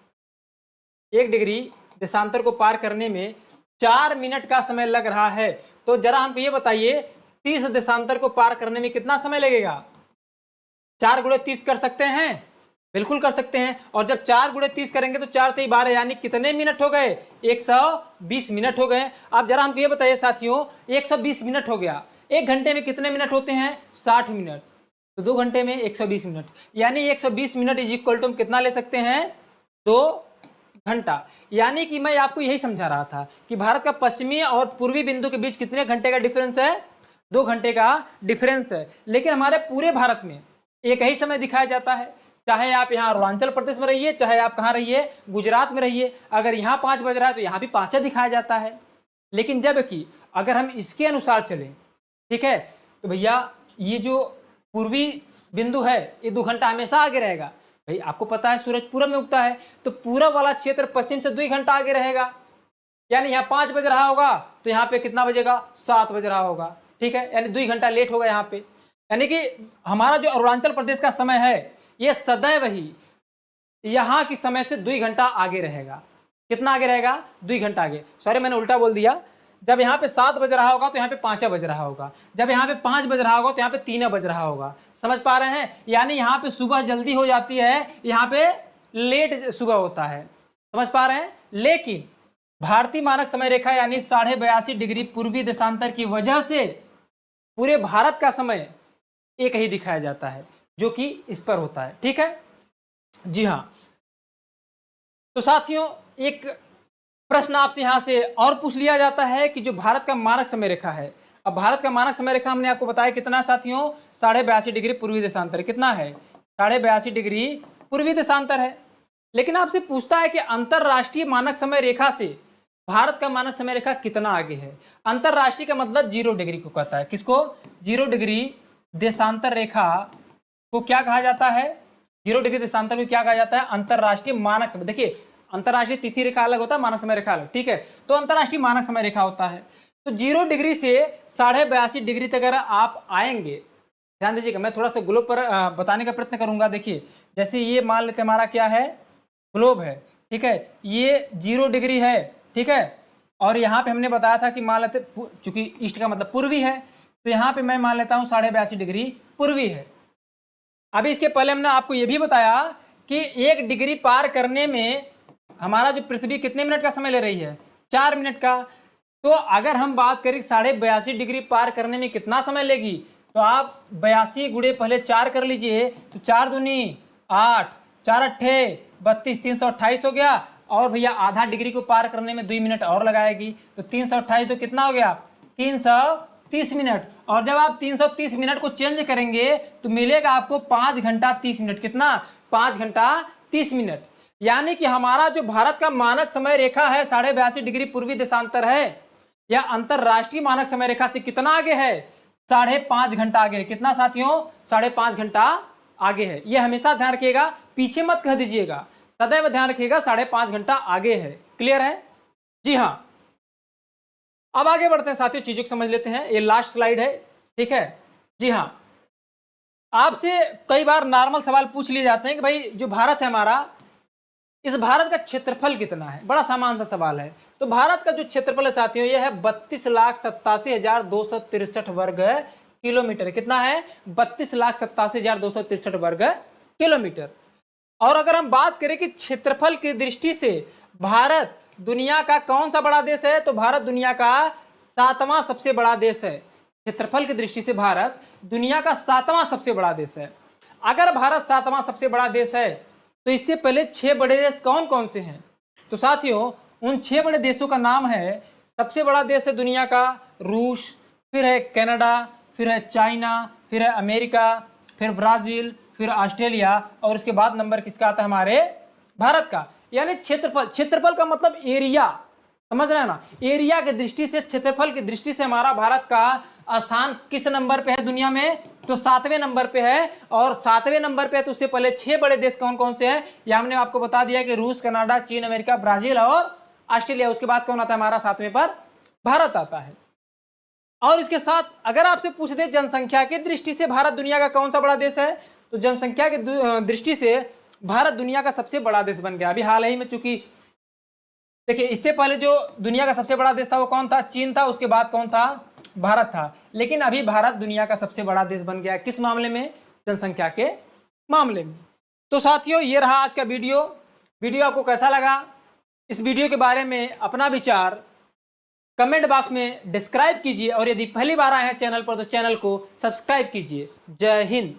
1 डिग्री देशांतर को पार करने में 4 मिनट का समय लग रहा है, तो जरा हमको ये बताइए 30 देशांतर को पार करने में कितना समय लगेगा। 4 गुणे 30 कर सकते हैं, बिल्कुल कर सकते हैं। और जब 4 गुणे 30 करेंगे तो 4 3 12, यानी कितने मिनट हो गए, 120 मिनट हो गए। अब जरा हमको ये बताइए साथियों, 120 मिनट हो गया, 1 घंटे में कितने मिनट होते हैं, 60 मिनट। तो 2 घंटे में 120 मिनट, यानी 120 मिनट इज इक्वल टू हम कितना ले सकते हैं, 2 घंटा। यानी कि मैं आपको यही समझा रहा था कि भारत का पश्चिमी और पूर्वी बिंदु के बीच कितने घंटे का डिफरेंस है, 2 घंटे का डिफरेंस है। लेकिन हमारे पूरे भारत में एक ही समय दिखाया जाता है, चाहे आप यहाँ अरुणाचल प्रदेश में रहिए, चाहे आप कहाँ रहिए, गुजरात में रहिए, अगर यहाँ 5 बज रहा है तो यहाँ भी 5 दिखाया जाता है। लेकिन जबकि अगर हम इसके अनुसार चलें, ठीक है, तो भैया ये जो पूर्वी बिंदु है ये 2 घंटा हमेशा आगे रहेगा। भाई आपको पता है सूरज पूरब में उगता है, तो पूरब वाला क्षेत्र पश्चिम से 2 घंटा आगे रहेगा। यानी यहाँ 5 बज रहा होगा तो यहाँ पे कितना बजेगा, 7 बज रहा होगा, ठीक है, यानी 2 घंटा लेट होगा यहाँ पे। यानी कि हमारा जो अरुणाचल प्रदेश का समय है ये सदैव ही यहाँ की समय से 2 घंटा आगे रहेगा। कितना आगे रहेगा, 2 घंटा आगे। सॉरी मैंने उल्टा बोल दिया। जब यहाँ पे 7 बज रहा होगा तो यहाँ पे 5 बज रहा होगा, जब यहाँ पे 5 बज रहा होगा तो यहाँ पे 3 बज रहा होगा। समझ पा रहे हैं? यानी यहाँ पे सुबह जल्दी हो जाती है, यहाँ पे लेट सुबह होता है। समझ पा रहे हैं? लेकिन भारतीय मानक समय रेखा यानी 82.5 डिग्री पूर्वी देशांतर की वजह से पूरे भारत का समय एक ही दिखाया जाता है, जो कि इस पर होता है। ठीक है जी हाँ। तो साथियों एक प्रश्न आपसे यहां से और पूछ लिया जाता है कि जो भारत का मानक समय रेखा है, अब भारत का मानक समय रेखा हमने आपको बताया कितना साथियों, 82.5 डिग्री पूर्वी देशांतर। कितना है, 82.5 डिग्री पूर्वी देशांतर है। लेकिन आपसे पूछता है कि अंतरराष्ट्रीय मानक समय रेखा से भारत का मानक समय रेखा कितना आगे है। अंतरराष्ट्रीय का मतलब 0 डिग्री को कहता है। किसको? 0 डिग्री देशांतर रेखा को क्या कहा जाता है? 0 डिग्री देशांतर को क्या कहा जाता है? अंतरराष्ट्रीय मानक समय। देखिए अंतरराष्ट्रीय तिथि रेखा अलग होता है, मानक समय रेखा अलग, ठीक है। तो अंतरराष्ट्रीय मानक समय रेखा होता है। तो 0 डिग्री से 82.5 डिग्री तक अगर आप आएंगे, ध्यान दीजिएगा, मैं थोड़ा सा ग्लोब पर बताने का प्रयत्न करूंगा। देखिए जैसे ये मान लेते हमारा क्या है, ग्लोब है, ठीक है, ये 0 डिग्री है, ठीक है, और यहाँ पे हमने बताया था कि मान लेते, चूंकि ईस्ट का मतलब पूर्वी है, तो यहाँ पे मैं मान लेता हूँ 82.5 डिग्री पूर्वी है। अभी इसके पहले हमने आपको ये भी बताया कि 1 डिग्री पार करने में हमारा जो पृथ्वी कितने मिनट का समय ले रही है, 4 मिनट का। तो अगर हम बात करें 82.5 डिग्री पार करने में कितना समय लेगी, तो आप 82 गुणे पहले 4 कर लीजिए, तो 4 दूनी 8, 4 अट्ठे 32, 328 हो गया। और भैया आधा डिग्री को पार करने में 2 मिनट और लगाएगी, तो 328 तो कितना हो गया, 330 मिनट। और जब आप 330 मिनट को चेंज करेंगे तो मिलेगा आपको 5 घंटा 30 मिनट। कितना? 5 घंटा 30 मिनट। यानी कि हमारा जो भारत का मानक समय रेखा है 82.5 डिग्री पूर्वी देशांतर है, यह अंतरराष्ट्रीय मानक समय रेखा से कितना आगे है, 5.5 घंटा आगे है। कितना साथियों? 5.5 घंटा आगे है। यह हमेशा ध्यान रखिएगा, पीछे मत कह दीजिएगा, सदैव ध्यान रखिएगा 5.5 घंटा आगे है। क्लियर है? जी हाँ। अब आगे बढ़ते हैं साथियों, चीजों को समझ लेते हैं। ये लास्ट स्लाइड है, ठीक है जी हाँ। आपसे कई बार नॉर्मल सवाल पूछ लिए जाते हैं कि भाई जो भारत है हमारा, इस भारत का क्षेत्रफल कितना है? बड़ा सामान्य सा सवाल है। तो भारत का जो क्षेत्रफल है साथियों यह है 32,87,263 वर्ग किलोमीटर। कितना है? 32,87,263 वर्ग किलोमीटर। और अगर हम बात करें कि क्षेत्रफल की दृष्टि से भारत दुनिया का कौन सा बड़ा देश है, तो भारत दुनिया का 7वां सबसे बड़ा देश है। क्षेत्रफल की दृष्टि से भारत दुनिया का 7वां सबसे बड़ा देश है। अगर भारत 7वां सबसे बड़ा देश है तो इससे पहले 6 बड़े देश कौन कौन से हैं? तो साथियों उन 6 बड़े देशों का नाम है, सबसे बड़ा देश है दुनिया का रूस, फिर है कनाडा, फिर है चाइना, फिर है अमेरिका, फिर ब्राजील, फिर ऑस्ट्रेलिया, और उसके बाद नंबर किसका आता है? हमारे भारत का। यानी क्षेत्रफल, क्षेत्रफल का मतलब एरिया, समझ रहे हैं ना? एरिया की दृष्टि से, क्षेत्रफल की दृष्टि से हमारा भारत का स्थान किस नंबर पे है दुनिया में? तो 7वें नंबर पे है। और 7वें नंबर पे है तो उससे पहले 6 बड़े देश कौन कौन से हैं? ये हमने आपको बता दिया कि रूस, कनाडा, चीन, अमेरिका, ब्राजील और ऑस्ट्रेलिया। उसके बाद कौन आता है हमारा? 7वें पर भारत आता है। और इसके साथ अगर आपसे पूछ दे जनसंख्या की दृष्टि से भारत दुनिया का कौन सा बड़ा देश है, तो जनसंख्या की दृष्टि से भारत दुनिया का सबसे बड़ा देश बन गया। अभी हाल ही में, चूंकि देखिए इससे पहले जो दुनिया का सबसे बड़ा देश था वो कौन था? चीन था। उसके बाद कौन था? भारत था। लेकिन अभी भारत दुनिया का सबसे बड़ा देश बन गया। किस मामले में? जनसंख्या के मामले में। तो साथियों ये रहा आज का वीडियो। वीडियो आपको कैसा लगा? इस वीडियो के बारे में अपना विचार कमेंट बॉक्स में डिस्क्राइब कीजिए, और यदि पहली बार आए हैं चैनल पर तो चैनल को सब्सक्राइब कीजिए। जय हिंद।